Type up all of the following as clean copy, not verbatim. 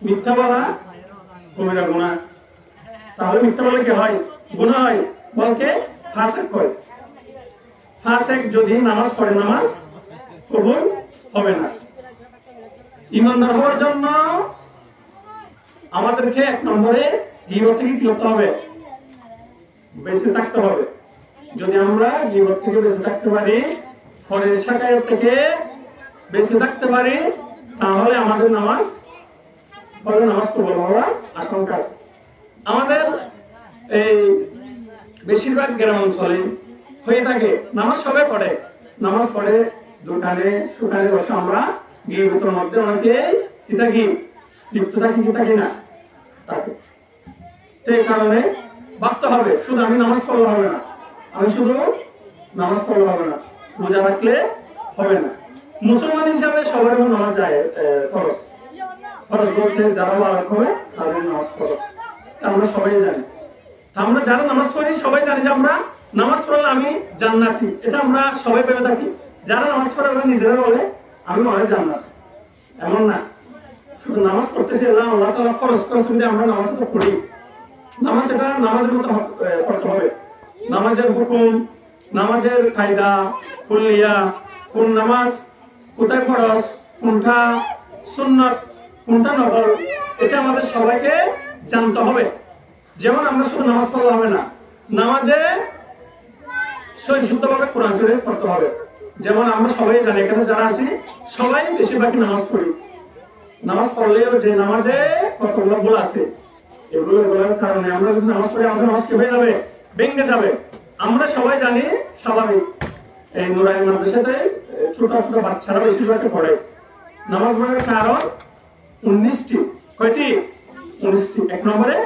মিথ্যা বলা কবিরা গুনাহ। তাহলে মিথ্যা বলে কি হয়? গুনাহ হয়। বলকে ফাসিক হয়। ফাসিক যদি নামাজ পড়ে নামাজ কবুল হবে না। ঈমানদার হওয়ার জন্য আমাদেরকে এক নম্বরে গীবত থেকে কি করতে হবে? বেঁচে থাকতে হবে। যদি আমরা গীবত থেকে বেঁচে থাকতে পারি, ফরের শাকায়াত থেকে বেঁচে থাকতে পারি, তাহলে আমাদের নামাজ কবুল হওয়ার আশঙ্কা আছে। আমাদের এই বেশিরভাগ গ্রাম অঞ্চলে হয়ে থাকে নামাজ সবাই পড়ে, নামাজ পড়ে দোকানে সুকানে বসে আমরা গীবতের মধ্যে অনেকে কি থাকি, লিপ্ত থাকি কি থাকি না তাকে। তো এই কারণে ভাবতে হবে শুধু আমি নামাজ পড়লে হবে না, আমি শুধু নামাজ পড়লে হবে না, রোজা রাখলে হবে না। মুসলমান হিসাবে সবার নামাজ যায় ফরজ। ফরজ বলতে যারা বালক হবে তাদের নামাজ ফরজ, আমরা সবাই জানি। আমরা যারা নামাজ পড়ি সবাই জানি যে আমরা নামাজ পড়লে আমি জান্নাতি, এটা আমরা সবাই ভেবে থাকি। যারা নামাজ পড়ে ওরা নিজেরা বলে আমি অনেক জান্নাতি, এমন না। শুধু নামাজ পড়তেছি আল্লাহ তাআলা ফরজ করেছেন যে আমরা নামাজ তো পড়ি, নামাজ এটা নামাজের মতো করতে হবে। নামাজের হুকুম, নামাজের কায়দা, কুল্লিয়া, কোন নামাজ কোথায় ফরজ, কোনটা সুন্নাত, কোনটা নফল, এটা আমাদের সবাইকে জানতে হবে। যেমন আমরা শুধু নামাজ পড়লে হবে না, নামাজে শুদ্ধভাবে কোরআন শরীফ পড়তে হবে। যেমন আমরা সবাই জানি এখানে যারা আছি সবাই বেশিরভাগই নামাজ পড়ি। নামাজ পড়লেও যে নামাজে কতগুলো ভুল আছে, এগুলো বলার কারণে আমরা যদি নামাজ পড়ি আমাদের নামাজ কি হয়ে যাবে? ভেঙে যাবে। আমরা সবাই জানি স্বাভাবিক এই নুরানি মাদ্রাসাতে ছোট ছোট বাচ্চারা বেশিরভাগই পড়ে। নামাজ পড়ার কারণ 19টি। কয়টি? 19টি। এক নম্বরে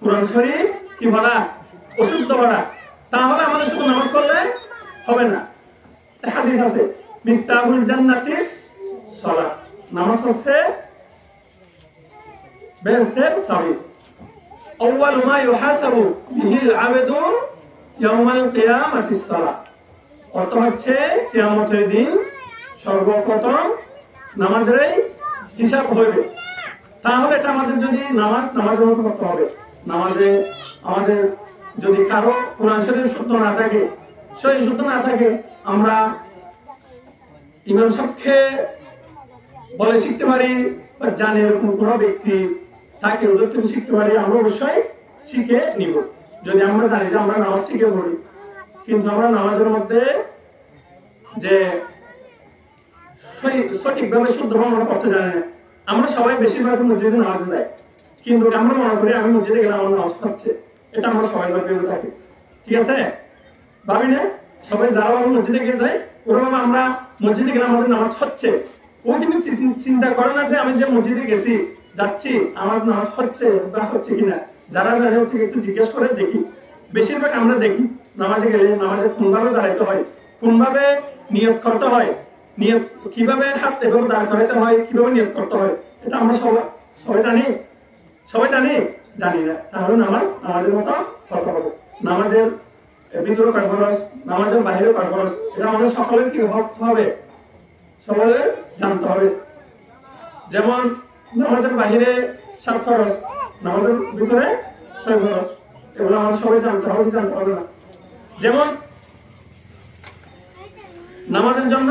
কোরআন শরীফ কি বলা? অশুদ্ধ বলা। তাহলে আমাদের শুধু নামাজ পড়লে হবে না। হাদিস আছে মিফতাহুল জান্নাতিস সালাত, নামাজ হচ্ছে বেহেশতের চাবি। আউয়ালু মা ইউহাসাবু বিহিল আবদু ইয়াউমাল কিয়ামাতিস সালাত, অর্থ হচ্ছে কিয়ামতের দিন সর্বপ্রথম নামাজেরই হিসাব হবে। তাহলে এটা আমাদের যদি নামাজের মতো করতে হবে। নামাজে আমাদের যদি কারো কোরআন শরীফ শুদ্ধ না থাকে, সহি শুদ্ধ না থাকে, আমরা ইমাম সাহেবকে বলে শিখতে পারি বা জানে এরকম কোনো ব্যক্তি থাকে ওদের থেকে শিখতে পারি, আমরা অবশ্যই শিখে নিব। যদি আমরা জানি যে আমরা নামাজ ঠিকই পড়ি, কিন্তু আমরা নামাজের মধ্যে যে সঠিকভাবে শুদ্ধভাবে আমরা করতে জানি না। আমরা সবাই বেশিরভাগ মসজিদে নামাজে যাই, কিন্তু আমরা মনে করি আমি মসজিদে গেলে আমার নামাজ হচ্ছে, এটা আমরা সবাই ভেবে থাকি। ঠিক আছে, ভাবি না? সবাই যারা মসজিদে গিয়ে যায় ওরকম আমরা মসজিদে গেলে আমাদের নামাজ হচ্ছে, ও কিন্তু চিন্তা করে না যে আমি যে মসজিদে গেছি যাচ্ছি আমার নামাজ হচ্ছে বা হচ্ছে কিনা। যারা জানে ওর থেকে একটু জিজ্ঞেস করে দেখি। বেশিরভাগ আমরা দেখি নামাজে গেলে নামাজে কোনভাবে দাঁড়াইতে হয়, কোনভাবে নিয়ত করতে হয়, নিয়ত কিভাবে হাত এভাবে দাঁড় করাইতে হয়, কিভাবে নিয়ত করতে হয়, এটা আমরা সবাই জানি। সবাই জানি না। তাহলে নামাজের মতো করতে হবে। নামাজের ভিতরে কয় ফরজ, নামাজের বাইরে কয় ফরজ, এটা আমাদের সকলের কি হতে হবে, সকলের জানতে হবে। যেমন নামাজের বাইরে 7 ফরজ, নামাজের ভিতরে 6 ফরজ, এগুলো আমাদের সবাই জানতে হবে না। যেমন নামাজের জন্য